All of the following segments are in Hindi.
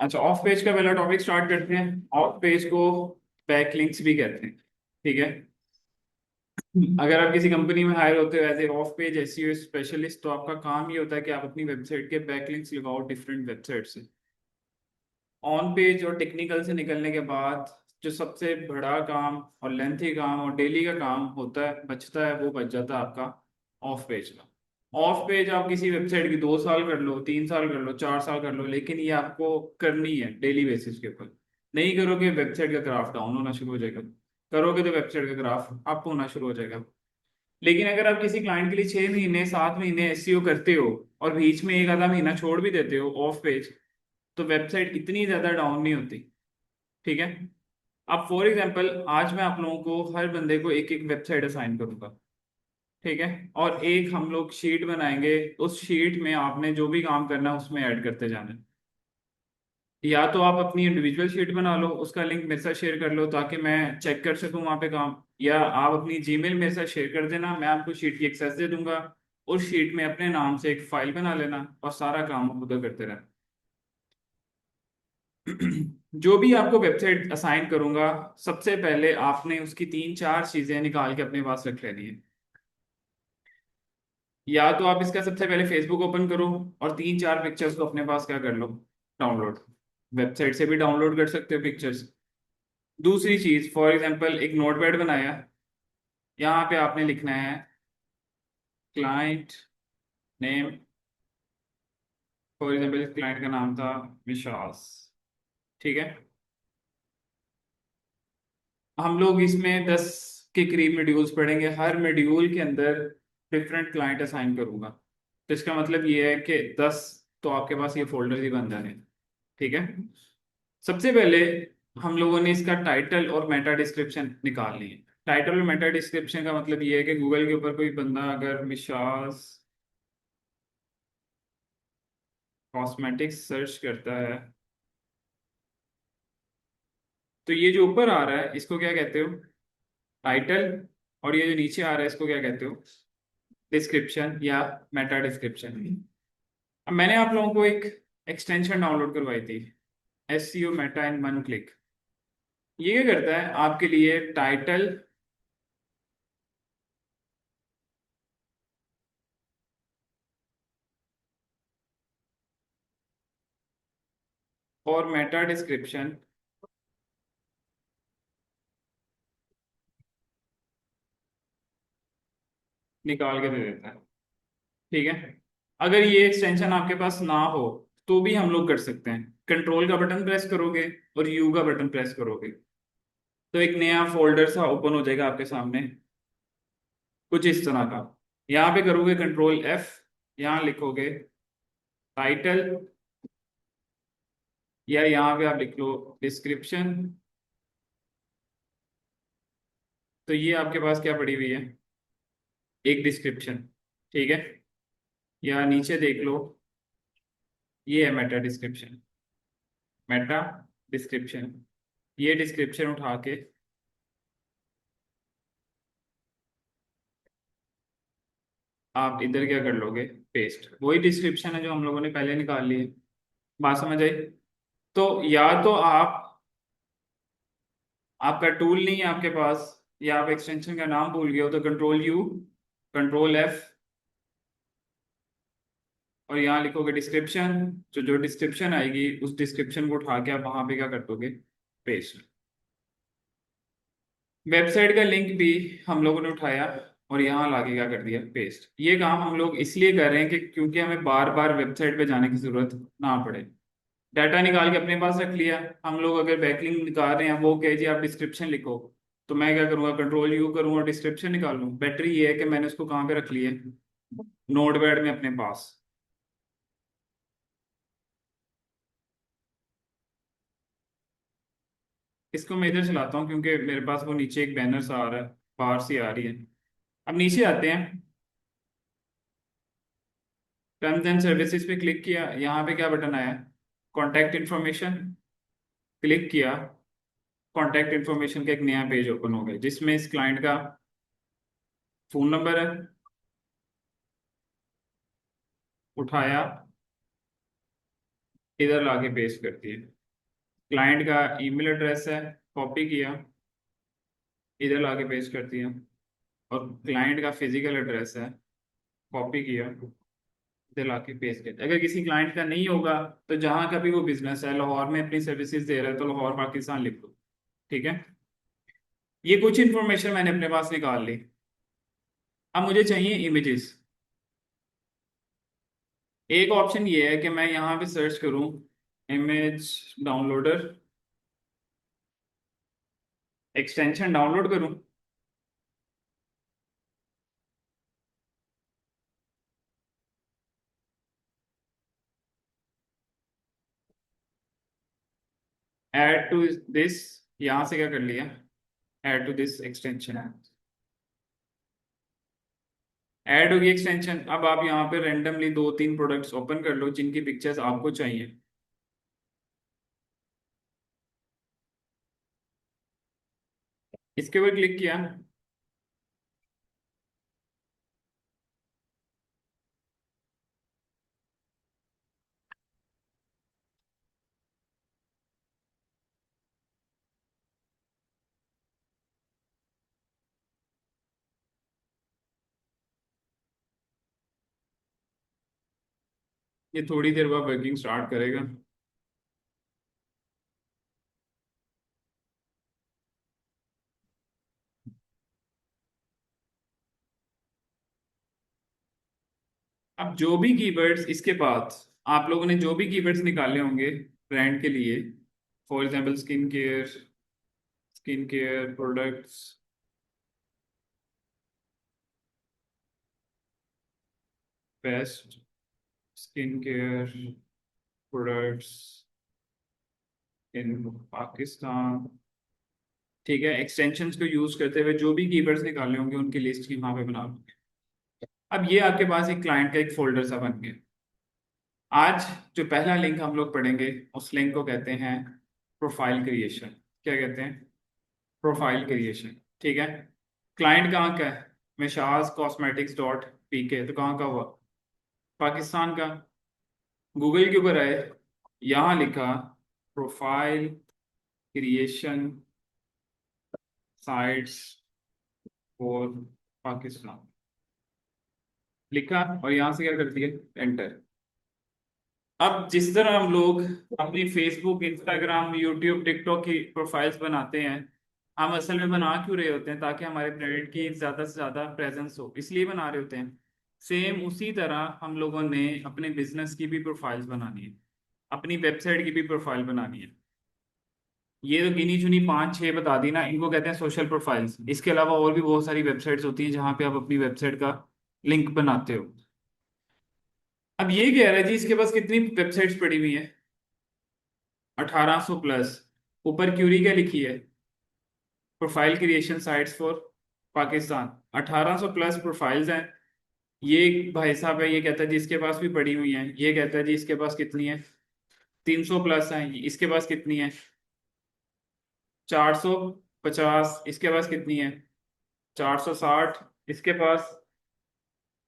अच्छा, ऑफ पेज का पहला टॉपिक स्टार्ट करते हैं। ऑफ पेज को बैक लिंक्स भी कहते हैं। ठीक है। अगर आप किसी कंपनी में हायर होते हो as a off page SEO specialist, तो आपका काम ये होता है कि आप अपनी वेबसाइट के बैक लिंक्स लगाओ डिफरेंट वेबसाइट से। ऑन पेज और टेक्निकल से निकलने के बाद जो सबसे बड़ा काम और लेंथी काम और डेली का काम होता है बचता है, वो बच जाता है आपका ऑफ पेज का। ऑफ पेज आप किसी वेबसाइट की 2 साल कर लो, 3 साल कर लो, 4 साल कर लो, लेकिन ये आपको करनी है डेली बेसिस के ऊपर। नहीं करोगे वेबसाइट का ग्राफ डाउन होना शुरू हो जाएगा, करोगे तो वेबसाइट का ग्राफ अप होना शुरू हो जाएगा। लेकिन अगर आप किसी क्लाइंट के लिए 6 महीने 7 महीने एसईओ करते हो और बीच में एक आधा महीना छोड़ भी देते हो ऑफ पेज, तो वेबसाइट इतनी ज्यादा डाउन नहीं होती। ठीक है। अब फॉर एग्जांपल आज मैं आप लोगों को हर बंदे को एक एक वेबसाइट असाइन करूंगा। ठीक है। और एक हम लोग शीट बनाएंगे, उस शीट में आपने जो भी काम करना है उसमें ऐड करते जाना है। या तो आप अपनी इंडिविजुअल शीट बना लो, उसका लिंक मेरे साथ शेयर कर लो ताकि मैं चेक कर सकूं वहां पे काम। या आप अपनी जीमेल मेरे साथ शेयर कर देना, मैं आपको शीट की एक्सेस दे दूंगा। उस शीट में अपने नाम से एक फाइल बना लेना और सारा काम आप उधर करते रहना। जो भी आपको वेबसाइट असाइन करूंगा, सबसे पहले आपने उसकी 3 4 चीजें निकाल के अपने पास रख लेनी है। या तो आप इसका सबसे पहले फेसबुक ओपन करो और 3 4 पिक्चर्स को अपने पास क्या कर लो, डाउनलोड। वेबसाइट से भी डाउनलोड कर सकते हो पिक्चर्स। दूसरी चीज, फॉर एग्जांपल एक नोटपैड बनाया, यहाँ पे आपने लिखना है क्लाइंट नेम। फॉर एग्जांपल इस क्लाइंट का नाम था विशास। ठीक है। हम लोग इसमें 10 के करीब मॉड्यूल्स पढ़ेंगे, हर मॉड्यूल के अंदर डिफरेंट क्लाइंट असाइन करूंगा। तो इसका मतलब ये है कि 10 तो आपके पास ये फोल्डर ही बन जाने। ठीक है। सबसे पहले हम लोगों ने इसका टाइटल और मेटा डिस्क्रिप्शन निकाल ली है। टाइटल और मेटा डिस्क्रिप्शन का मतलब ये है कि गूगल के ऊपर कोई बंदा अगर विशास कॉस्मेटिक्स सर्च करता है, तो ये जो ऊपर आ रहा है इसको क्या कहते हो, टाइटल। और ये जो नीचे आ रहा है इसको क्या कहते हो, डिस्क्रिप्शन या मेटा डिस्क्रिप्शन। अब मैंने आप लोगों को एक एक्सटेंशन डाउनलोड करवाई थी, एस सी ओ मेटा इन 1 क्लिक। ये क्या करता है आपके लिए, टाइटल और मेटा डिस्क्रिप्शन निकाल के दे देता है। ठीक है। अगर ये एक्सटेंशन आपके पास ना हो तो भी हम लोग कर सकते हैं। कंट्रोल का बटन प्रेस करोगे और यू का बटन प्रेस करोगे, तो एक नया फोल्डर सा ओपन हो जाएगा आपके सामने, कुछ इस तरह का। यहाँ पे करोगे कंट्रोल एफ, यहाँ लिखोगे टाइटल, या यहाँ पे आप लिख लो डिस्क्रिप्शन। तो ये आपके पास क्या पड़ी हुई है, एक डिस्क्रिप्शन। ठीक है। या नीचे देख लो, ये है मेटा डिस्क्रिप्शन। मेटा डिस्क्रिप्शन, ये डिस्क्रिप्शन उठा के आप इधर क्या कर लोगे, पेस्ट। वही डिस्क्रिप्शन है जो हम लोगों ने पहले निकाल ली है। बात समझ आई। तो या तो आप, आपका टूल नहीं है आपके पास, या आप एक्सटेंशन का नाम भूल गए हो, तो कंट्रोल यू, कंट्रोल एफ, और यहाँ लिखोगे डिस्क्रिप्शन। जो जो डिस्क्रिप्शन आएगी उस डिस्क्रिप्शन को उठा के आप वहां पे क्या कर दोगे, पेस्ट। वेबसाइट का लिंक भी हम लोगों ने उठाया और यहाँ लाके क्या कर दिया, पेस्ट। ये काम हम लोग इसलिए कर रहे हैं कि क्योंकि हमें बार बार वेबसाइट पे जाने की जरूरत ना पड़े। डाटा निकाल के अपने पास रख लिया। हम लोग अगर बैकलिंक निकाल रहे हैं, वो कहे जी आप डिस्क्रिप्शन लिखो, तो मैं क्या करूँगा, कंट्रोल यू करूँगा, डिस्क्रिप्शन निकाल लूँ। बेटर ये है कि मैंने उसको कहाँ पे रख लिया, नोटपैड में अपने पास। इसको मैं इधर चलाता हूँ क्योंकि मेरे पास वो नीचे एक बैनर सा आ रहा है, बाहर से आ रही है। अब नीचे आते हैं, टर्म्स एंड सर्विसेज पे क्लिक किया, यहाँ पे क्या बटन आया, कॉन्टैक्ट इन्फॉर्मेशन। क्लिक किया, कॉन्टैक्ट इन्फॉर्मेशन का एक नया पेज ओपन हो गया जिसमें इस क्लाइंट का फोन नंबर है। उठाया, इधर लाके पेस्ट करती है। क्लाइंट का ईमेल एड्रेस है, कॉपी किया, इधर लाके पेस्ट करती है। और क्लाइंट का फिजिकल एड्रेस है, कॉपी किया, इधर लाके पेस्ट करती है। अगर किसी क्लाइंट का नहीं होगा तो जहाँ का भी वो बिजनेस है, लाहौर में अपनी सर्विसेज दे रहा है तो लाहौर पाकिस्तान लिख दो। ठीक है, ये कुछ इंफॉर्मेशन मैंने अपने पास निकाल ली। अब मुझे चाहिए इमेजेस। एक ऑप्शन ये है कि मैं यहाँ पे सर्च करूँ इमेज डाउनलोडर, एक्सटेंशन डाउनलोड करूँ। ऐड टू दिस, यहाँ से क्या कर लिया, add to this extension. Add होगी एक्सटेंशन। अब आप यहाँ पे रेंडमली दो तीन प्रोडक्ट्स ओपन कर लो जिनकी पिक्चर्स आपको चाहिए। इसके ऊपर क्लिक किया, ये थोड़ी देर बाद वर्किंग स्टार्ट करेगा। अब जो भी कीवर्ड्स इसके बाद आप लोगों ने जो भी कीवर्ड्स निकाले होंगे ब्रांड के लिए, for example skin care products, best skin care products in Pakistan. ठीक है, एक्सटेंशंस को यूज करते हुए जो भी कीवर्ड्स निकाले होंगे उनकी लिस्ट की वहां पे बना लो। अब ये आपके पास एक क्लाइंट का एक फोल्डर सा बन गया। आज जो पहला लिंक हम लोग पढ़ेंगे उस लिंक को कहते हैं प्रोफाइल क्रिएशन। क्या कहते हैं? Profile creation. ठीक है, क्लाइंट कहाँ का है? मिशाज कॉस्मेटिक्स डॉट पी के, तो कहाँ का हुआ? पाकिस्तान का। गूगल के ऊपर आए, यहाँ लिखा profile creation sites for Pakistan, लिखा और यहाँ से क्या कर दिया, एंटर। अब जिस तरह हम लोग अपनी फेसबुक इंस्टाग्राम यूट्यूब टिकटॉक की प्रोफाइल्स बनाते हैं, हम असल में बना क्यों रहे होते हैं? ताकि हमारे ब्रांड की ज़्यादा से ज़्यादा प्रेजेंस हो, इसलिए बना रहे होते हैं। सेम उसी तरह हम लोगों ने अपने बिजनेस की भी प्रोफाइल्स बनानी है, अपनी वेबसाइट की भी प्रोफाइल बनानी है। ये तो गिनी चुनी पांच छह बता दी ना, इनको कहते हैं सोशल प्रोफाइल्स। इसके अलावा और भी बहुत सारी वेबसाइट्स होती हैं जहाँ पे आप अपनी वेबसाइट का लिंक बनाते हो। अब ये कह रहा है जी इसके पास कितनी वेबसाइट्स पड़ी हुई है? 1800 प्लस। ऊपर क्यूरी क्या लिखी है? Profile creation sites for Pakistan. 1800 plus profiles हैं। ये एक भाई साहब है, ये कहता है जी इसके पास भी पड़ी हुई हैं। ये कहता है जी इसके पास कितनी है, 300 प्लस हैं। इसके पास कितनी है, 450। इसके पास कितनी है, 460। इसके पास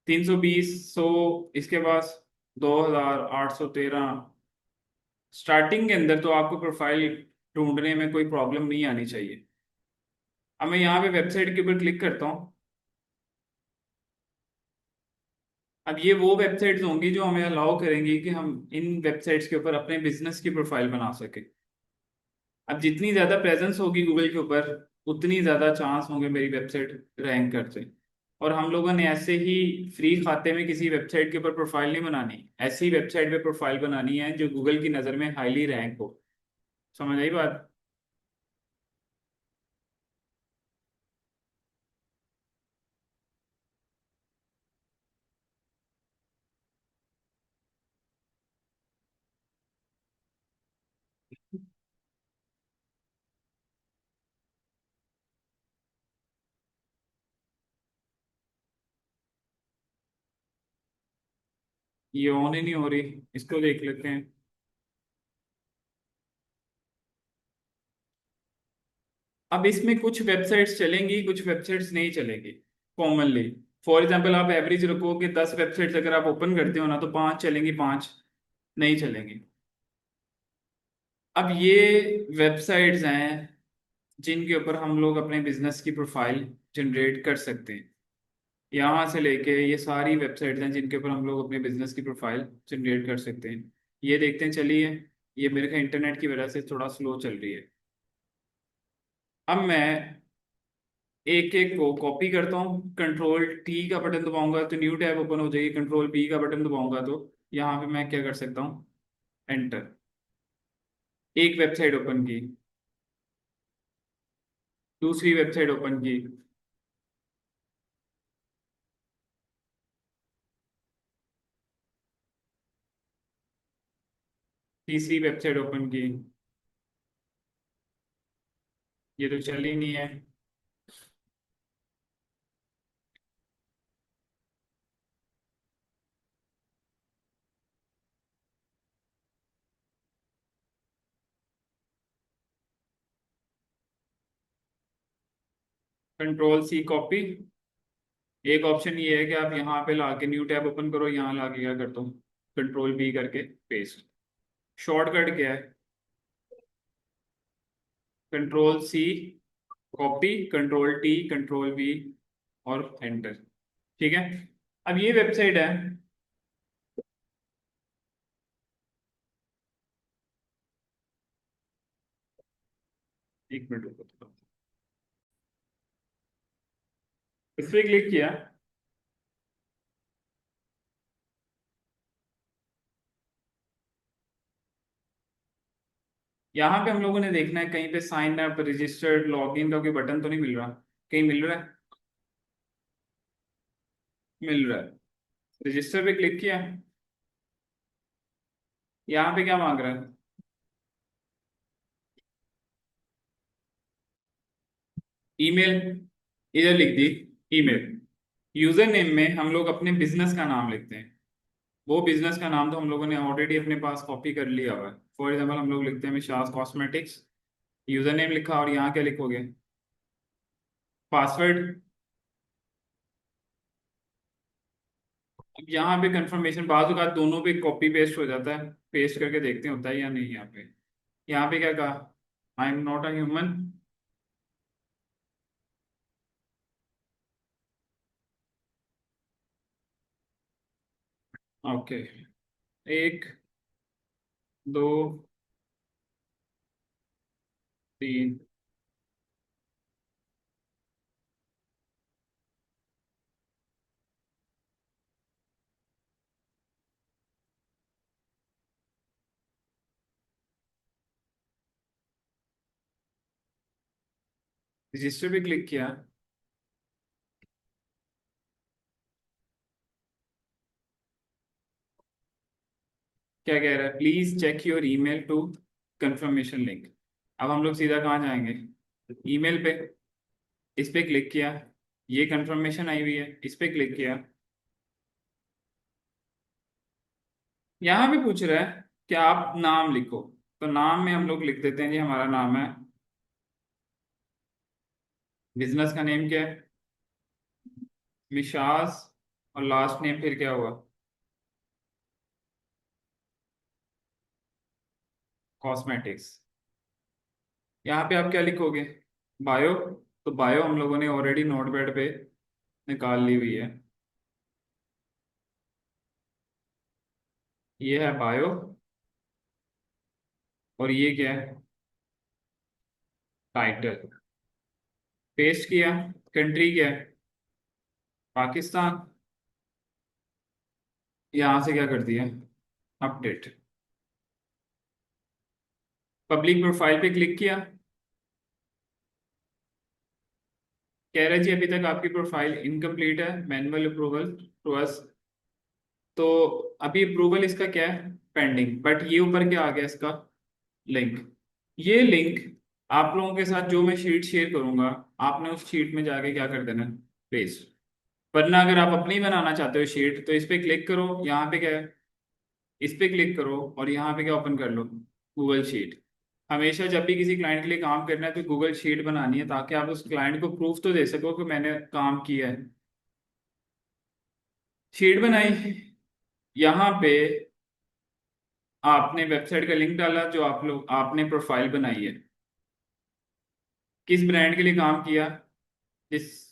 320। 100। इसके पास 2813। स्टार्टिंग के अंदर तो आपको प्रोफाइल ढूंढने में कोई प्रॉब्लम नहीं आनी चाहिए। अब मैं यहाँ पे वेबसाइट के ऊपर क्लिक करता हूँ। अब ये वो वेबसाइट्स होंगी जो हमें अलाउ करेंगी कि हम इन वेबसाइट्स के ऊपर अपने बिजनेस की प्रोफाइल बना सके। अब जितनी ज्यादा प्रेजेंस होगी गूगल के ऊपर, उतनी ज्यादा चांस होंगे मेरी वेबसाइट रैंक करते। और हम लोगों ने ऐसे ही फ्री खाते में किसी वेबसाइट के ऊपर प्रोफाइल नहीं बनानी, ऐसी वेबसाइट पे प्रोफाइल बनानी है जो गूगल की नज़र में हाईली रैंक हो। समझ आई बात? ये ऑन ही नहीं हो रही, इसको देख लेते हैं। अब इसमें कुछ वेबसाइट्स चलेंगी, कुछ वेबसाइट्स नहीं चलेंगी कॉमनली। फॉर एग्जांपल आप एवरेज रखो कि 10 वेबसाइट्स अगर आप ओपन करते हो ना, तो पांच चलेंगी, पांच नहीं चलेंगी। अब ये वेबसाइट्स हैं जिनके ऊपर हम लोग अपने बिजनेस की प्रोफाइल जनरेट कर सकते हैं। यहाँ से लेके ये सारी वेबसाइट्स हैं जिनके ऊपर हम लोग अपने बिजनेस की प्रोफाइल जनरेट कर सकते हैं। ये देखते हैं, चलिए। ये मेरे का इंटरनेट की वजह से थोड़ा स्लो चल रही है। अब मैं एक एक को कॉपी करता हूँ, कंट्रोल टी का बटन दबाऊंगा तो न्यू टैब ओपन हो जाएगी, कंट्रोल पी का बटन दबाऊंगा तो यहाँ पे मैं क्या कर सकता हूँ, एंटर। एक वेबसाइट ओपन की, दूसरी वेबसाइट ओपन की, तीसरी वेबसाइट ओपन की। ये तो चल ही नहीं है। Control C copy. एक ऑप्शन ये है कि आप यहाँ पे लाके न्यू टैब ओपन करो, यहाँ लाके क्या करता हूँ, कंट्रोल बी करके पेस्ट। शॉर्टकट क्या है, control C copy, control T, control V और एंटर। ठीक है। अब ये वेबसाइट है। एक मिनट रुको थोड़ा। इस पे क्लिक किया। यहाँ पे हम लोगों ने देखना है कहीं पे साइन अप, रजिस्टर्ड, लॉगिन का कोई बटन तो नहीं मिल रहा। कहीं मिल रहा है? मिल रहा है। रजिस्टर पे क्लिक किया। यहाँ पे क्या मांग रहा है, ईमेल। इधर लिख दी ईमेल। यूजर नेम में हम लोग अपने बिजनेस का नाम लिखते हैं। वो बिजनेस का नाम तो हम लोगों ने ऑलरेडी अपने पास कॉपी कर लिया हुआ है। फॉर एग्जाम्पल हम लोग लिखते हैं विशास कॉस्मेटिक्स। यूजर नेम लिखा और यहाँ क्या लिखोगे, पासवर्ड। अब यहाँ पे कंफर्मेशन, बाजू का दोनों पे कॉपी पेस्ट हो जाता है। पेस्ट करके देखते हैं होता है या नहीं। यहाँ पे क्या कहा, I am not a human. Okay. एक, दो, तीन। रजिस्टर पे क्लिक किया। क्या कह रहा है, please check your email to confirmation link. अब हम लोग सीधा कहाँ जाएंगे, ईमेल पे। इस पे क्लिक किया, ये कंफर्मेशन आई हुई है, इस पे क्लिक किया। यहाँ भी पूछ रहा है कि आप नाम लिखो। तो नाम में हम लोग लिख देते हैं जी, हमारा नाम है, बिजनेस का नेम क्या है, विशास। और लास्ट नेम फिर क्या हुआ, कॉस्मेटिक्स। यहाँ पे आप क्या लिखोगे, बायो। तो बायो हम लोगों ने ऑलरेडी नोटपैड पे निकाल ली हुई है। ये है बायो। और ये क्या है, टाइटल। पेस्ट किया। कंट्री क्या है, पाकिस्तान। यहाँ से क्या कर दिया, अपडेट। पब्लिक प्रोफाइल पे क्लिक किया। कह रहा है जी अभी तक आपकी प्रोफाइल इनकम्प्लीट है, मैनुअल अप्रूवल टू अस। तो अभी अप्रूवल इसका क्या है, पेंडिंग। बट ये ऊपर क्या आ गया इसका, लिंक। ये लिंक आप लोगों के साथ जो मैं शीट शेयर करूंगा, आपने उस शीट में जाके क्या कर देना, पेस्ट। वरना अगर आप अपनी बनाना चाहते हो शीट तो इस पे क्लिक करो, यहाँ पे क्या है, इस पे क्लिक करो और यहाँ पे क्या ओपन कर लो, गूगल शीट। हमेशा जब भी किसी क्लाइंट के लिए काम करना है तो गूगल शीट बनानी है, ताकि आप उस क्लाइंट को प्रूफ तो दे सको कि मैंने काम किया है। शीट बनाई। यहाँ पे आपने वेबसाइट का लिंक डाला, जो आपने प्रोफाइल बनाई है, किस ब्रांड के लिए काम किया, जिस,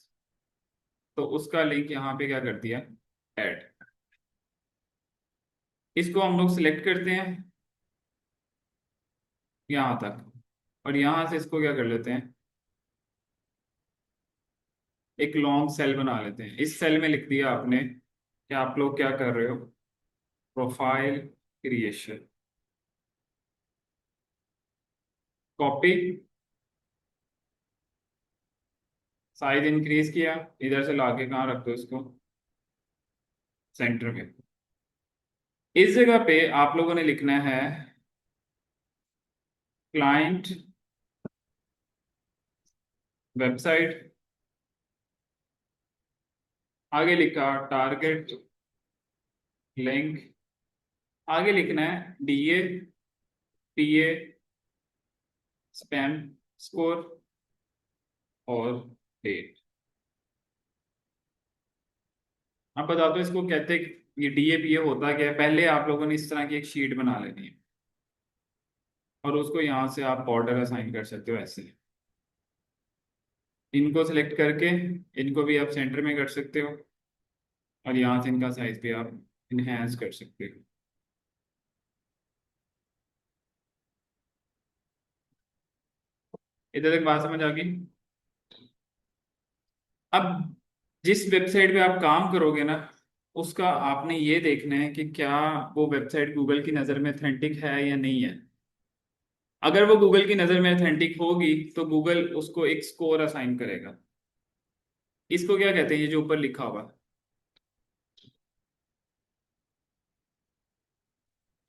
तो उसका लिंक यहाँ पे क्या कर दिया, ऐड। इसको हम लोग सिलेक्ट करते हैं यहाँ तक, और यहाँ से इसको क्या कर लेते हैं, एक लॉन्ग सेल बना लेते हैं। इस सेल में लिख दिया आपने कि आप लोग क्या कर रहे हो, profile creation. Copy, size increase किया, इधर से लाके कहाँ रख दो इसको, सेंटर में। इस जगह पे आप लोगों ने लिखना है क्लाइंट वेबसाइट, आगे लिखा टारगेट लिंक, आगे लिखना है डीए, पीए, स्पैम स्कोर और डेट। अब बता दो इसको कहते, ये डीएपीए होता क्या है। पहले आप लोगों ने इस तरह की एक शीट बना लेनी है, और उसको यहाँ से आप बॉर्डर असाइन कर सकते हो ऐसे। इनको सिलेक्ट करके इनको भी आप सेंटर में कर सकते हो, और यहाँ से इनका साइज भी आप इनहेंस कर सकते हो। इधर तक बात समझ आ गई। अब जिस वेबसाइट पे आप काम करोगे ना, उसका आपने ये देखना है कि क्या वो वेबसाइट गूगल की नज़र में ऑथेंटिक है या नहीं है। अगर वो गूगल की नज़र में ऑथेंटिक होगी तो गूगल उसको एक स्कोर असाइन करेगा। इसको क्या कहते हैं, ये जो ऊपर लिखा हुआ,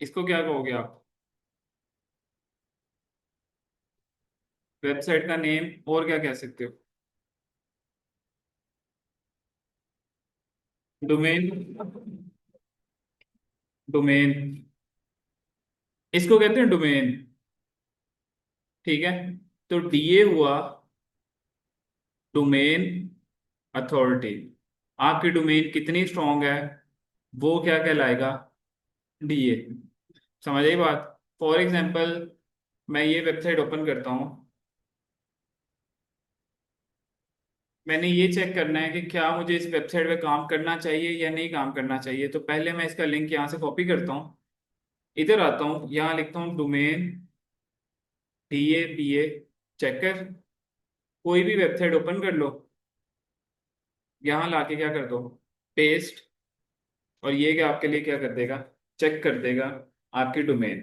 इसको क्या कहोगे आप, वेबसाइट का नेम, और क्या कह सकते हो, डोमेन, डोमेन, इसको कहते हैं डोमेन। ठीक है, तो डीए हुआ डोमेन अथॉरिटी। आपकी डोमेन कितनी स्ट्रांग है, वो क्या कहलाएगा, डीए। समझ आई बात। फॉर एग्जांपल, मैं ये वेबसाइट ओपन करता हूँ, मैंने ये चेक करना है कि क्या मुझे इस वेबसाइट पे काम करना चाहिए या नहीं काम करना चाहिए। तो पहले मैं इसका लिंक यहाँ से कॉपी करता हूँ, इधर आता हूँ, यहाँ लिखता हूँ डोमेन डीएपीए चेकर। कोई भी वेबसाइट ओपन कर लो, यहाँ लाके क्या कर दो, पेस्ट, और ये क्या आपके लिए क्या कर देगा, चेक कर देगा आपकी डोमेन,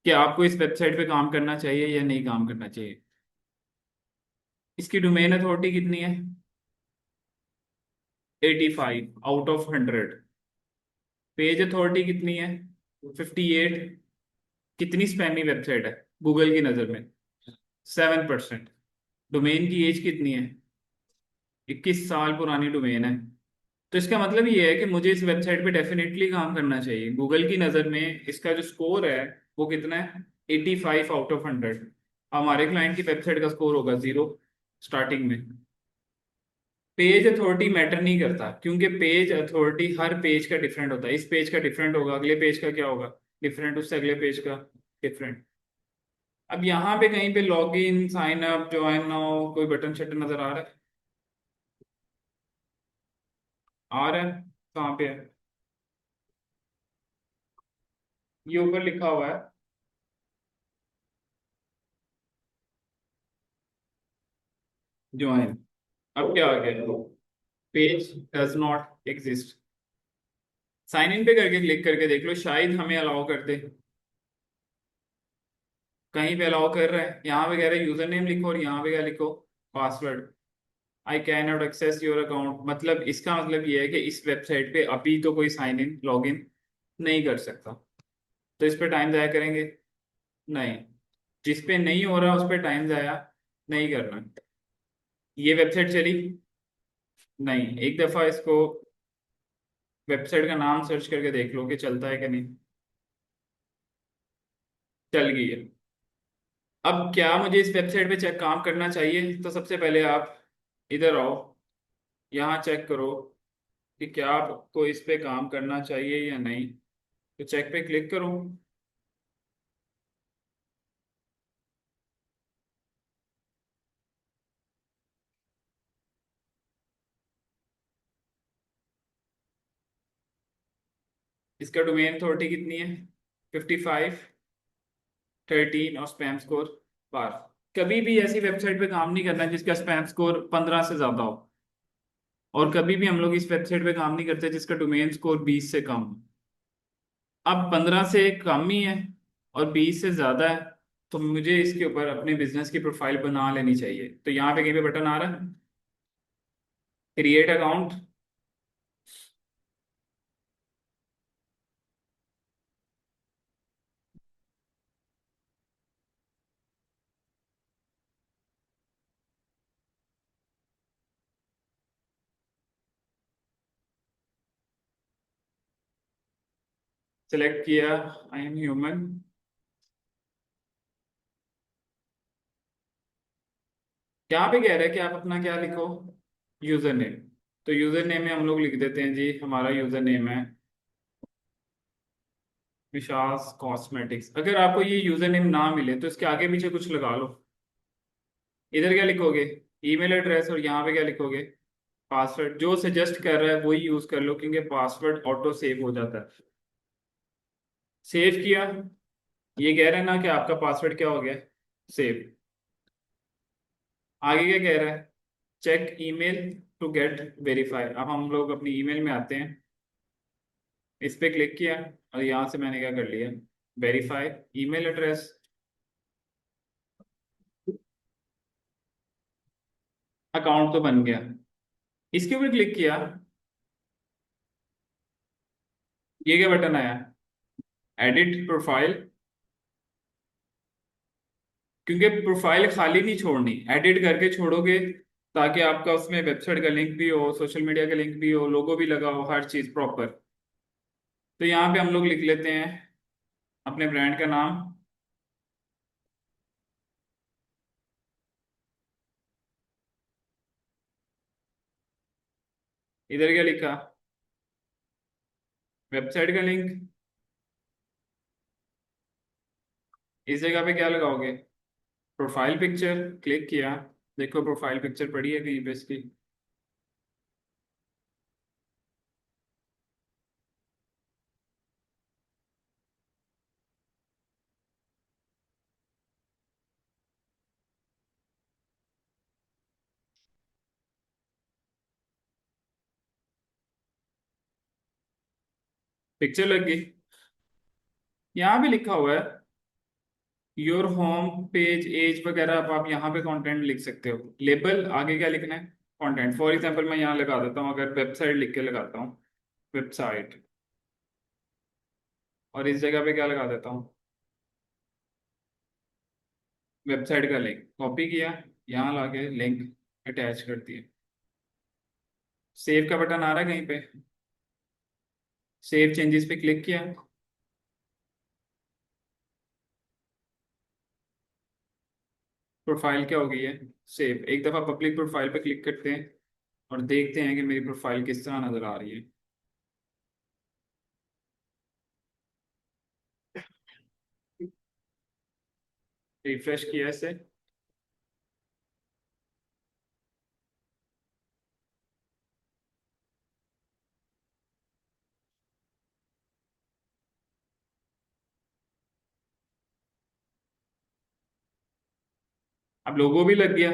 कि आपको इस वेबसाइट पे काम करना चाहिए या नहीं काम करना चाहिए। इसकी डोमेन अथॉरिटी कितनी है, 85 आउट ऑफ 100। पेज अथॉरिटी कितनी है, 58। कितनी स्पैमी वेबसाइट है गूगल की नज़र में, 7%। डोमेन की एज कितनी है, 21 साल पुरानी डोमेन है। तो इसका मतलब ये है कि मुझे इस वेबसाइट पे डेफिनेटली काम करना चाहिए। गूगल की नज़र में इसका जो स्कोर है वो कितना है, 85 आउट ऑफ 100। हमारे क्लाइंट की वेबसाइट का स्कोर होगा 0 स्टार्टिंग में। पेज अथॉरिटी मैटर नहीं करता, क्योंकि पेज अथॉरिटी हर पेज का डिफरेंट होता है। इस पेज का डिफरेंट होगा, अगले पेज का क्या होगा, डिफरेंट, उससे अगले पेज का डिफरेंट। अब यहाँ पे कहीं पे log in, sign up, join now, कोई बटन शटन नजर आ रहा है, आ रहा है, कहाँ पे है, ये ऊपर लिखा हुआ है ज्वाइन। अब क्या आ गया, page does not exist. Sign in पे करके क्लिक करके देख लो, शायद हमें अलाउ कर दे। कहीं पे अलाउ कर रहा है, यहाँ पे कह रहा है यूजर नेम लिखो, और यहाँ पे क्या लिखो, password. I can not access your account, मतलब इसका मतलब ये है कि इस वेबसाइट पे अभी तो कोई साइन इन लॉग इन नहीं कर सकता। तो इस पे टाइम जाया करेंगे, नहीं। जिस पे नहीं हो रहा उस पे टाइम जाया नहीं करना। ये वेबसाइट चली नहीं, एक दफा इसको वेबसाइट का नाम सर्च करके देख लो कि चलता है कि नहीं, चल गई है। अब क्या मुझे इस वेबसाइट पे चेक काम करना चाहिए, तो सबसे पहले आप इधर आओ, यहाँ चेक करो कि क्या आपको इस पे काम करना चाहिए या नहीं। तो चेक पे क्लिक करो। इसका डोमेन अथॉरिटी कितनी है? 55, 13 और स्पैम स्कोर बार। कभी भी ऐसी वेबसाइट पे काम नहीं करना जिसका स्पैम स्कोर 15 से ज्यादा हो। और कभी भी हम लोग इस वेबसाइट पे काम नहीं करते जिसका डोमेन स्कोर 20 से कम हो। अब 15 से कम ही है और 20 से ज्यादा है, तो मुझे इसके ऊपर अपने बिजनेस की प्रोफाइल बना लेनी चाहिए। तो यहाँ पे कहीं पे बटन आ रहा है, क्रिएट अकाउंट। सिलेक्ट किया, आई एम ह्यूमन। यहाँ पे कह रहा है कि आप अपना क्या लिखो, यूजर नेम। तो यूजर नेम में हम लोग लिख देते हैं जी, हमारा यूजर नेम है विशास कॉस्मेटिक्स। अगर आपको ये यूजर नेम ना मिले तो इसके आगे पीछे कुछ लगा लो। इधर क्या लिखोगे, ईमेल एड्रेस, और यहाँ पे क्या लिखोगे, पासवर्ड। जो सजेस्ट कर रहा है वही यूज कर लो, क्योंकि पासवर्ड ऑटो सेव हो जाता है। सेव किया। ये कह रहा है ना कि आपका पासवर्ड क्या हो गया, सेव। आगे क्या कह रहा है, check email to get verify. अब हम लोग अपनी ईमेल में आते हैं, इस पे क्लिक किया और यहाँ से मैंने क्या कर लिया, वेरीफाई ईमेल एड्रेस। अकाउंट तो बन गया। इसके ऊपर क्लिक किया, ये क्या बटन आया, एडिट प्रोफाइल। क्योंकि प्रोफाइल खाली नहीं छोड़नी, एडिट करके छोड़ोगे ताकि आपका उसमें वेबसाइट का लिंक भी हो, सोशल मीडिया का लिंक भी हो, लोगो भी लगा हो, हर चीज प्रॉपर। तो यहाँ पे हम लोग लिख लेते हैं अपने ब्रांड का नाम। इधर क्या लिखा, वेबसाइट का लिंक। इस जगह पे क्या लगाओगे, प्रोफाइल पिक्चर। क्लिक किया, देखो प्रोफाइल पिक्चर पड़ी है कहीं पे इसकी। पिक्चर लग गई। यहाँ भी लिखा हुआ है योर होम पेज एज वगैरह। अब आप यहाँ पे कंटेंट लिख सकते हो, लेबल। आगे क्या लिखना है, कंटेंट। फॉर एग्जांपल मैं यहाँ लगा देता हूँ, अगर वेबसाइट लिख के लगाता हूँ, वेबसाइट। और इस जगह पे क्या लगा देता हूँ, वेबसाइट का लिंक। कॉपी किया, यहाँ लाके लिंक अटैच कर दिया। सेव का बटन आ रहा है कहीं पे, सेव चेंजेस पे क्लिक किया। प्रोफाइल क्या हो गई है, सेव। एक दफा पब्लिक प्रोफाइल पे क्लिक करते हैं और देखते हैं कि मेरी प्रोफाइल किस तरह नजर आ रही है। रिफ्रेश किया इसे। अब लोगो भी लग गया,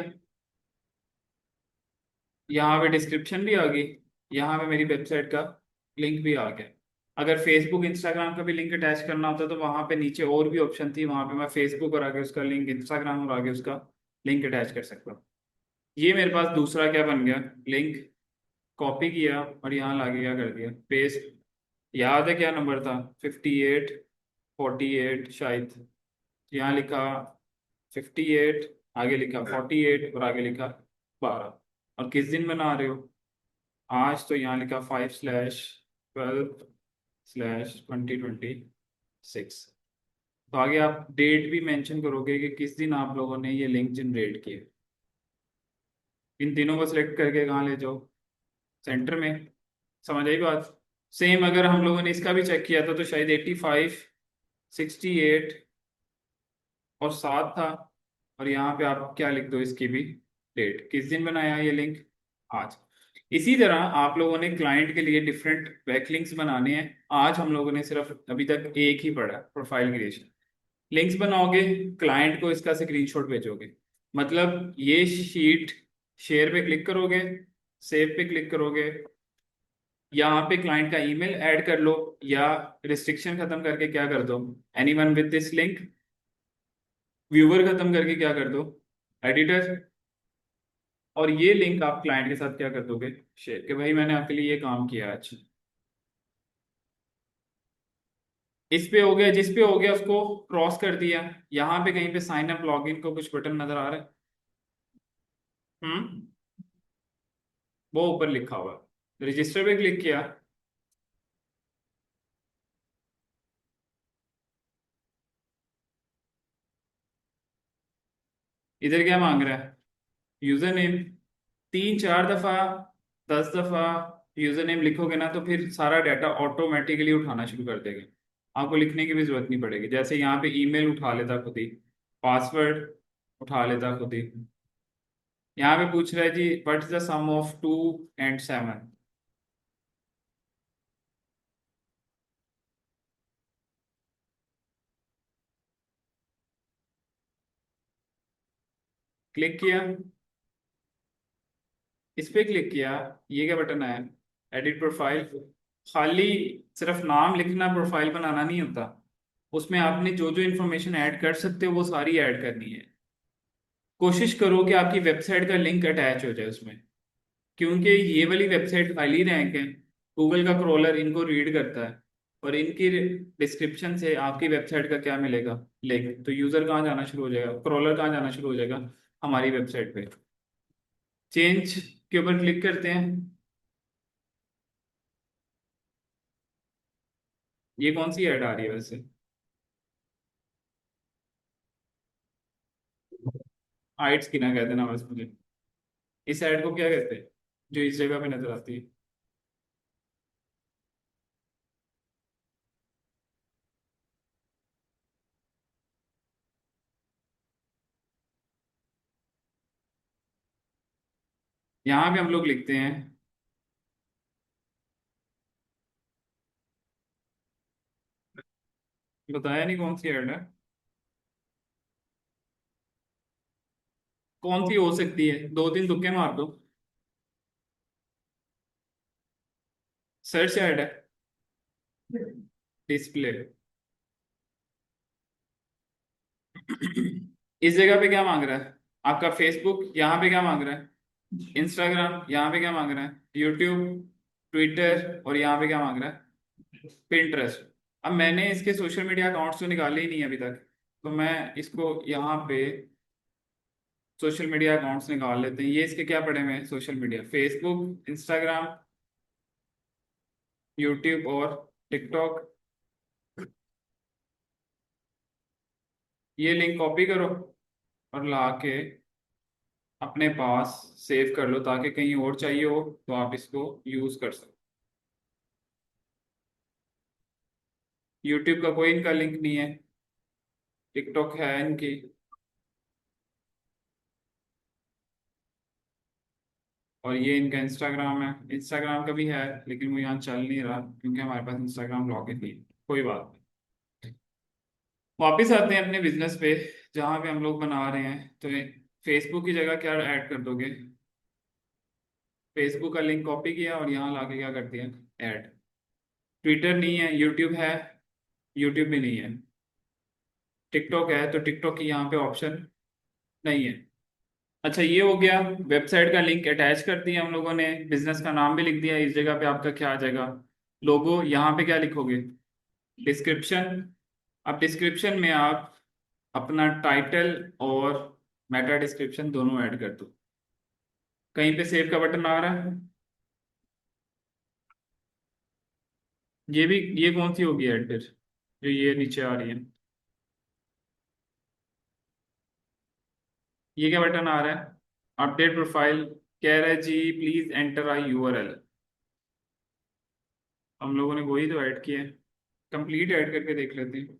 यहाँ पे डिस्क्रिप्शन भी आ गई, यहाँ पे मेरी वेबसाइट का लिंक भी आ गया। अगर फेसबुक इंस्टाग्राम का भी लिंक अटैच करना होता तो वहां पे नीचे और भी ऑप्शन थी, वहां पे मैं फेसबुक और आगे उसका लिंक, इंस्टाग्राम और आगे उसका लिंक अटैच कर सकता हूँ। ये मेरे पास दूसरा क्या बन गया, लिंक। कॉपी किया और यहाँ लाके क्या कर दिया, पेस्ट। याद है क्या नंबर था, 58, 48 शायद। यहाँ लिखा 58, आगे लिखा 48 और आगे लिखा 12। और किस दिन बना रहे हो, आज। तो यहाँ लिखा 5/12/2026। तो आगे आप डेट भी मेंशन करोगे कि किस दिन आप लोगों ने ये लिंक जनरेट किए। इन तीनों को सिलेक्ट करके कहाँ ले जाओ, सेंटर में। समझ आई बात। सेम अगर हम लोगों ने इसका भी चेक किया था तो शायद 85, 68 और 7 था। और यहाँ पे आप क्या लिख दो इसकी भी डेट, किस दिन बनाया ये लिंक, आज। इसी तरह आप लोगों ने क्लाइंट के लिए डिफरेंट बैकलिंक्स बनाने हैं। आज हम लोगों ने सिर्फ अभी तक एक ही पढ़ा, प्रोफाइल क्रिएशन। लिंक्स बनाओगे, क्लाइंट को इसका स्क्रीनशॉट भेजोगे, मतलब ये शीट शेयर पे क्लिक करोगे, सेव पे क्लिक करोगे, यहाँ पे क्लाइंट का ईमेल ऐड कर लो, या रिस्ट्रिक्शन खत्म करके क्या कर दो, anyone with this link, viewer खत्म करके क्या कर दो, एडिटर। और ये लिंक आप क्लाइंट के साथ क्या कर दोगे, शेयर, कि भाई मैंने आपके लिए ये काम किया आज। इस पे हो गया, जिस पे हो गया उसको क्रॉस कर दिया। यहाँ पे कहीं पे साइन अप लॉगिन को कुछ बटन नजर आ रहा है? हम्म, वो ऊपर लिखा हुआ है, रजिस्टर पे क्लिक किया। इधर क्या मांग रहा है, यूजर नेम। 3-4 दफा, 10 दफा यूजर नेम लिखोगे ना तो फिर सारा डाटा ऑटोमेटिकली उठाना शुरू कर देगा, आपको लिखने की भी जरूरत नहीं पड़ेगी। जैसे यहाँ पे ईमेल उठा लेता खुद ही, पासवर्ड उठा लेता खुद ही। यहाँ पे पूछ रहा है जी what is the sum of 2 and 7। Click किया, इस पे क्लिक किया, ये क्या बटन है, एडिट प्रोफाइल। खाली सिर्फ नाम लिखना प्रोफाइल बनाना नहीं होता, उसमें आपने जो जो इन्फॉर्मेशन ऐड कर सकते हो वो सारी ऐड करनी है। कोशिश करो कि आपकी वेबसाइट का लिंक अटैच हो जाए उसमें, क्योंकि ये वाली वेबसाइट खाली रैंक है, गूगल का क्रॉलर इनको रीड करता है, और इनकी डिस्क्रिप्शन से आपकी वेबसाइट का क्या मिलेगा, लिंक। तो यूजर कहाँ जाना शुरू हो जाएगा, क्रॉलर कहाँ जाना शुरू हो जाएगा, हमारी वेबसाइट पे। चेंज के ऊपर क्लिक करते हैं। ये कौन सी ऐड आ रही है वैसे, आइट्स की ना कहते ना बस मुझे। इस ऐड को क्या कहते हैं जो इस जगह पे नजर आती है? यहाँ पे हम लोग लिखते हैं, बताया नहीं कौन सी ऐड है, कौन सी हो सकती है, 2-3 तुक्के मार दो। सर्च ऐड है, डिस्प्ले। इस जगह पे क्या मांग रहा है, आपका फेसबुक, यहाँ पे क्या मांग रहा है, इंस्टाग्राम, यहाँ पे क्या मांग रहा है, यूट्यूब, ट्विटर, और यहाँ पे क्या मांग रहा है, पिंटरेस्ट। अब मैंने इसके सोशल मीडिया अकाउंट्स तो निकाले ही नहीं अभी तक, तो मैं इसको यहाँ पे सोशल मीडिया अकाउंट्स निकाल लेते हैं। ये इसके क्या पड़े हुए हैं, social media, Facebook, Instagram, YouTube और टिकटॉक। ये लिंक कॉपी करो और ला के अपने पास सेव कर लो, ताकि कहीं और चाहिए हो तो आप इसको यूज कर सको। यूट्यूब का कोई इनका लिंक नहीं है, टिकटॉक है इनकी, और ये इनका इंस्टाग्राम है। इंस्टाग्राम का भी है लेकिन वो यहाँ चल नहीं रहा क्योंकि हमारे पास इंस्टाग्राम लॉगिन नहीं है। कोई बात नहीं, वापिस आते हैं अपने बिजनेस पे जहाँ पे हम लोग बना रहे हैं। तो फेसबुक की जगह क्या ऐड कर दोगे, फेसबुक का लिंक कॉपी किया और यहाँ लाके क्या कर दिया, ऐड। ट्विटर नहीं है, यूट्यूब है, यूट्यूब भी नहीं है, टिकटॉक है तो टिकटॉक की यहाँ पे ऑप्शन नहीं है। अच्छा ये हो गया, वेबसाइट का लिंक अटैच कर दिया हम लोगों ने, बिजनेस का नाम भी लिख दिया, इस जगह पे आपका क्या आ जाएगा, लोगो। यहाँ पे क्या लिखोगे, डिस्क्रिप्शन। अब डिस्क्रिप्शन में आप अपना टाइटल और मेटा डिस्क्रिप्शन दोनों ऐड कर दो। कहीं पे सेव का बटन आ रहा है, ये भी, ये कौन सी होगी ऐड फिर जो ये नीचे आ रही है, ये क्या बटन आ रहा है, अपडेट प्रोफाइल। कह रहा है जी प्लीज एंटर आई यूआरएल। हम लोगों ने वही तो ऐड किया है, कंप्लीट ऐड करके देख लेते हैं।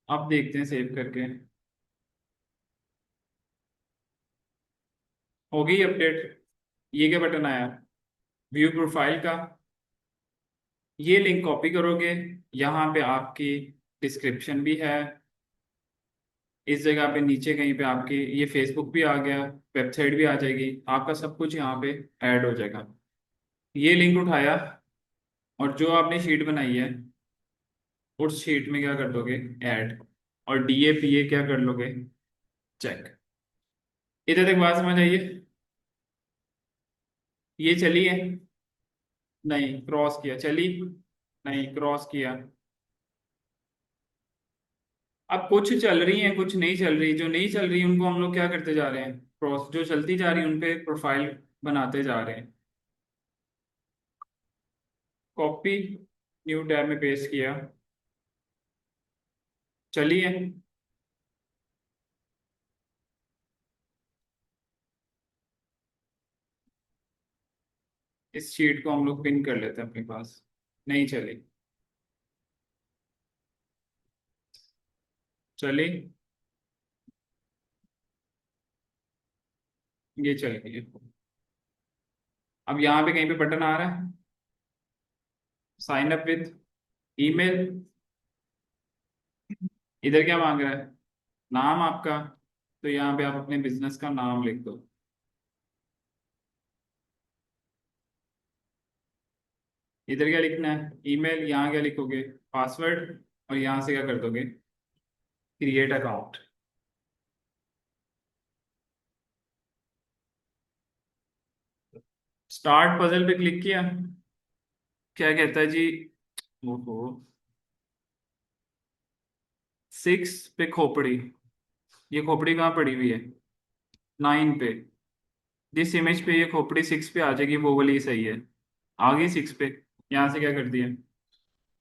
अब देखते हैं सेव करके। हो गई अपडेट। ये क्या बटन आया, व्यू प्रोफाइल का। ये लिंक कॉपी करोगे, यहाँ पे आपकी डिस्क्रिप्शन भी है, इस जगह पे नीचे कहीं पे आपकी ये फेसबुक भी आ गया, वेबसाइट भी आ जाएगी, आपका सब कुछ यहाँ पे ऐड हो जाएगा। ये लिंक उठाया और जो आपने शीट बनाई है उस शीट में क्या कर दोगे, ऐड। और DAPA क्या कर लोगे, चेक। इधर तक बात समझ आइए। ये चली है, नहीं क्रॉस किया, चली, नहीं क्रॉस किया। अब कुछ चल रही हैं कुछ नहीं चल रही, जो नहीं चल रही उनको हम लोग क्या करते जा रहे हैं, क्रॉस। जो चलती जा रही है उन पे प्रोफाइल बनाते जा रहे हैं। कॉपी, न्यू टैब में पेस्ट किया, चलिए। इस शीट को हम लोग पिन कर लेते हैं अपने पास, नहीं चली, चली, ये चल गई। अब यहाँ पे कहीं पे बटन आ रहा है, साइन अप विथ ईमेल। इधर क्या मांग रहा है, नाम आपका, तो यहाँ पे आप अपने बिजनेस का नाम लिख दो। इधर क्या लिखना है, ईमेल, यहाँ क्या लिखोगे, पासवर्ड, और यहाँ से क्या कर दोगे, क्रिएट अकाउंट। स्टार्ट पजल पे क्लिक किया, क्या कहता है जी, ओहो, 6 पे खोपड़ी, ये खोपड़ी कहाँ पड़ी हुई है, 9 पे। जिस इमेज पे ये खोपड़ी 6 पे आ जाएगी वो वाली सही है, आ गई 6 पे। यहाँ से क्या कर दिया,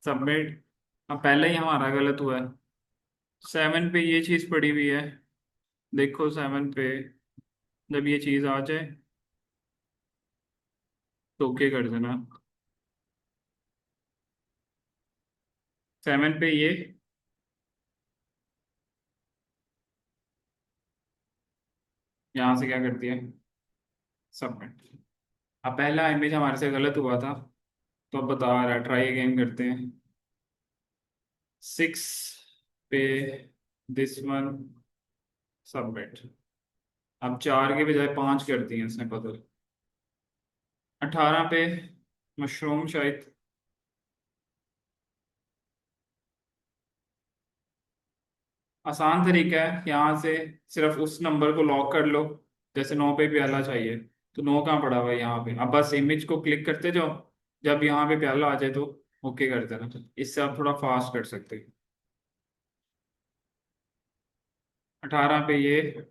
सबमिट। अब पहले ही हमारा गलत हुआ है, 7 पे ये चीज़ पड़ी हुई है, देखो 7 पे जब ये चीज़ आ जाए तो ओके कर देना। 7 पे ये, यहाँ से क्या कर दिया, सबमिट। अब पहला इमेज हमारे से गलत हुआ था, तो अब बता रहा है, ट्राई अगेन करते हैं। 6 पे दिस वन, सबमिट। अब 4 के बजाय 5 कर दिए इसने बदल। 18 पे मशरूम शायद, आसान तरीका है, यहाँ से सिर्फ उस नंबर को लॉक कर लो। जैसे 9 पे प्याला चाहिए, तो 9 कहाँ पड़ा हुआ है, यहाँ पे। अब बस इमेज को क्लिक करते जाओ, जब यहाँ पे प्याला आ जाए तो ओके कर देना। इससे आप थोड़ा फास्ट कर सकते हो। 18 पे ये,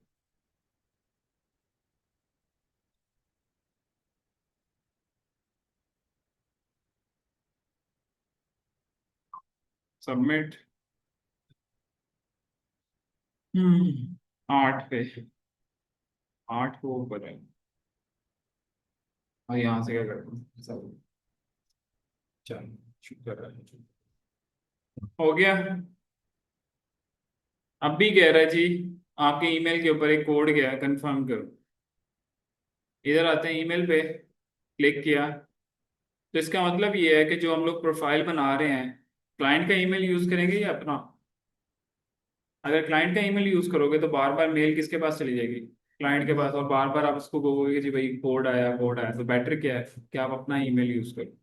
सबमिट। 8 पे, 8 को ऊपर है, और यहाँ से क्या करना सब, चलो शुक्र है, हो गया। अब भी कह रहा है जी, आपके ईमेल के ऊपर एक कोड गया है, कंफर्म करो। इधर आते हैं ईमेल पे, क्लिक किया, तो इसका मतलब ये है कि जो हम लोग प्रोफाइल बना रहे हैं, क्लाइंट का ईमेल यूज करेंगे या अपना। अगर क्लाइंट का ईमेल यूज करोगे तो बार बार मेल किसके पास चली जाएगी, क्लाइंट के पास, और बार बार आप उसको कहोगे कि जी भाई कोड आया कोड आया। तो बेटर क्या है कि आप अपना ईमेल यूज करो।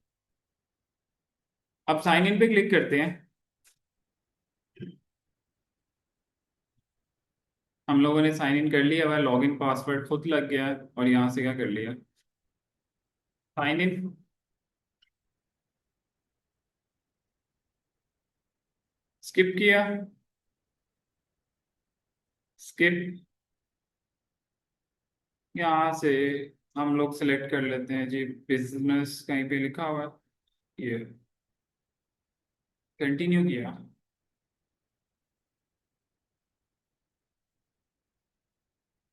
अब साइन इन पे क्लिक करते हैं। हम लोगों ने साइन इन कर लिया हुआ, लॉगिन पासवर्ड खुद लग गया है, और यहाँ से क्या कर लिया, साइन इन। स्किप किया, स्किप। यहाँ से हम लोग सेलेक्ट कर लेते हैं जी, बिजनेस कहीं पे लिखा हुआ है, ये कंटिन्यू किया।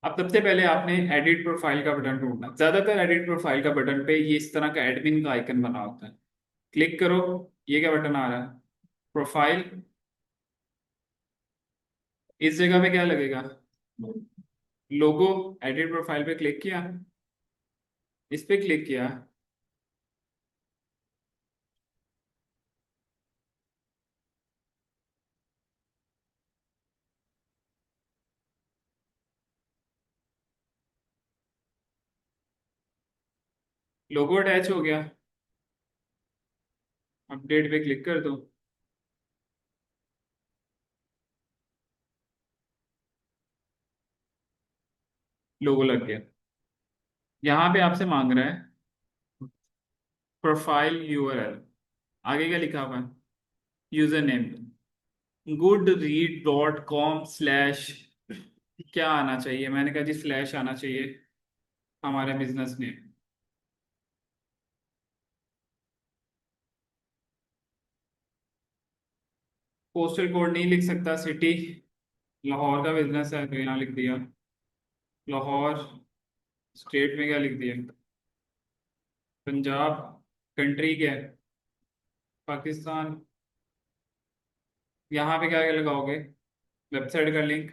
अब सबसे पहले आपने एडिट प्रोफाइल का बटन ढूंढना। ज्यादातर एडिट प्रोफाइल का बटन पे ये इस तरह का एडमिन का आइकन बना होता है। क्लिक करो। ये क्या बटन आ रहा है? प्रोफाइल। इस जगह पे क्या लगेगा? लोगो। एडिट प्रोफाइल पे क्लिक किया। इस पे क्लिक किया। लोगो अटैच हो गया। अपडेट पे क्लिक कर दो। लोगो लग गया। यहाँ पे आपसे मांग रहा है प्रोफाइल यूआरएल। आगे क्या लिखा हुआ है? यूजर नेम goodread.com/ क्या आना चाहिए? मैंने कहा जी स्लैश आना चाहिए, हमारे बिजनेस नेम। पोस्टल कोड नहीं लिख सकता, सिटी। लाहौर का बिजनेस है तो यहाँ लिख दिया लाहौर। स्टेट में क्या लिख दिया? पंजाब। कंट्री क्या है? पाकिस्तान। यहाँ पे क्या क्या लगाओगे? वेबसाइट का लिंक।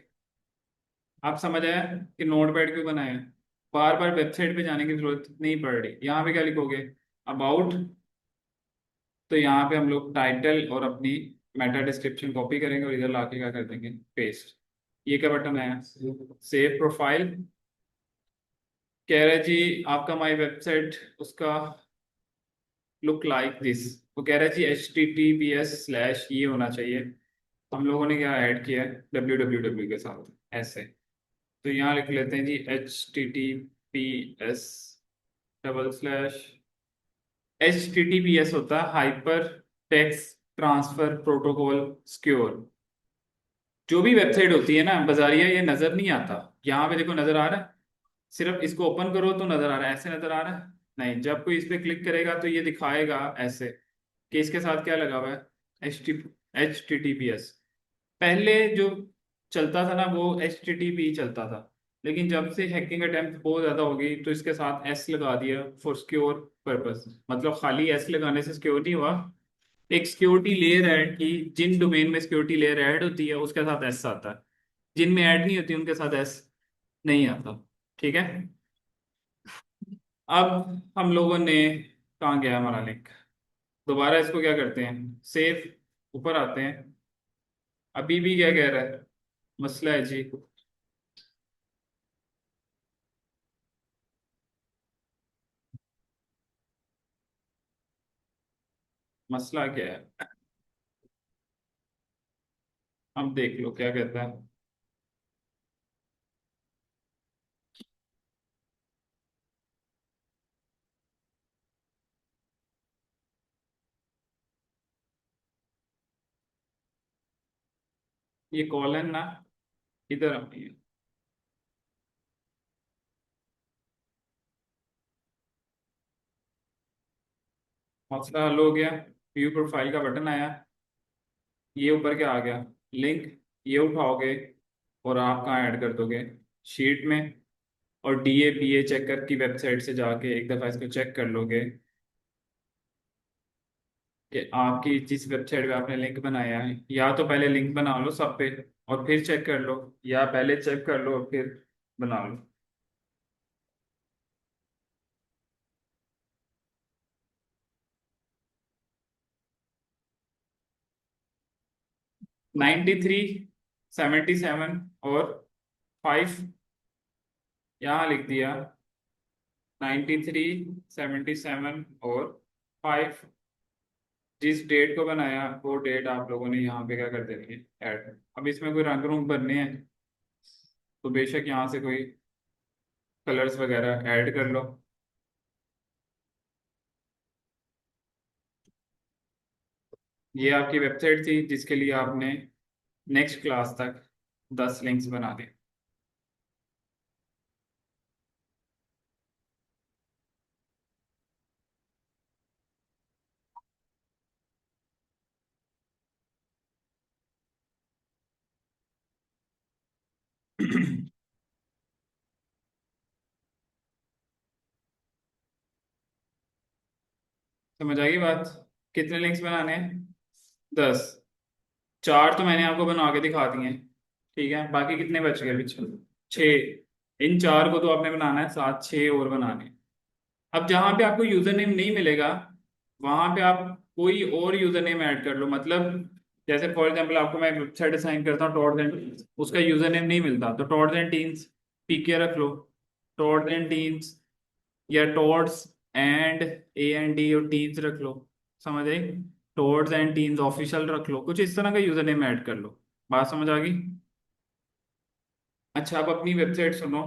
आप समझ आया कि नोटपैड क्यों बनाया है? बार बार वेबसाइट पे जाने की जरूरत नहीं पड़ रही। यहाँ पे क्या लिखोगे? अबाउट। तो यहाँ पे हम लोग टाइटल और अपनी मेटा डिस्क्रिप्शन कॉपी करेंगे और इधर लाके क्या कर देंगे? पेस्ट। ये क्या बटन है? Save profile. कह रहा है जी आपका माई वेबसाइट उसका लुक लाइक दिस। वो कह रहा है जी https/ ये होना चाहिए। हम लोगों ने क्या ऐड किया है? www के साथ ऐसे। तो यहाँ लिख लेते हैं जी https:// https होता है hyper text transfer protocol secure. जो भी वेबसाइट होती है ना बाजारिया, ये नजर नहीं आता। यहाँ पे देखो नजर आ रहा है। सिर्फ इसको ओपन करो तो नजर आ रहा है, ऐसे नजर आ रहा है। नहीं, जब कोई इस पे क्लिक करेगा तो ये दिखाएगा ऐसे कि इसके साथ क्या लगा हुआ है? HTTPS। पहले जो चलता था ना वो HTTP चलता था। लेकिन जब से हैकिंग अटेम्प्ट बहुत ज्यादा हो गई तो इसके साथ एस लगा दिया फॉर सिक्योर पर्पस। मतलब खाली एस लगाने से सिक्योर नहीं हुआ। एक सिक्योरिटी लेयर ऐड की। जिन डोमेन में सिक्योरिटी लेयर ऐड होती है उसके साथ एस आता है। जिनमें ऐड नहीं होती उनके साथ एस नहीं आता। ठीक है। अब हम लोगों ने कहाँ गया हमारा लिंक? दोबारा इसको क्या करते हैं? सेव। ऊपर आते हैं। अभी भी क्या कह रहा है? मसला है जी। मसला क्या है? अब देख लो क्या कहता है। ये कॉलन ना इधर आती है। मसला हल हो गया। व्यू प्रोफाइल का बटन आया। ये ऊपर क्या आ गया? लिंक। ये उठाओगे और आप कहाँ ऐड कर दोगे? शीट में। और DAPA चेकर की वेबसाइट से जाके एक दफ़ा इसको चेक कर लोगे कि आपकी जिस वेबसाइट पे आपने लिंक बनाया है, या तो पहले लिंक बना लो सब पे और फिर चेक कर लो, या पहले चेक कर लो और फिर बना लो। 93, 77 और 5 यहाँ लिख दिया। 93, 77 और 5। जिस डेट को बनाया वो डेट आप लोगों ने यहाँ पे क्या कर देनी है? ऐड। अब इसमें कोई रंग रूंग भरने हैं तो बेशक यहाँ से कोई कलर्स वगैरह ऐड कर लो। ये आपकी वेबसाइट थी जिसके लिए आपने नेक्स्ट क्लास तक 10 लिंक्स बना दें। समझ आ गई बात? कितने लिंक्स बनाने हैं? 10। 4 तो मैंने आपको बना के दिखा दिए हैं, ठीक है, बाकी कितने बच गए पीछे? 6। इन 4 को तो आपने बनाना है, साथ 6 और बनाने हैं। अब जहां पे आपको यूजर नेम नहीं मिलेगा, वहां पे आप कोई और यूजर नेम ऐड कर लो। मतलब जैसे फॉर एग्जांपल आपको मैं वेबसाइट असाइन करता हूँ टॉर्च एंड, उसका यूजर नेम नहीं मिलता तो टॉर्च एंड टीन्स पीके रख लो, टॉर्च एंड टीन्स, या torch and A and D और टीन्स रख लो। समझ आई? टॉर्च एंड टीन्स ऑफिशियल रख लो, कुछ इस तरह का यूजर नेम ऐड कर लो। बात समझ आ गई? अच्छा, अब अपनी वेबसाइट सुनो।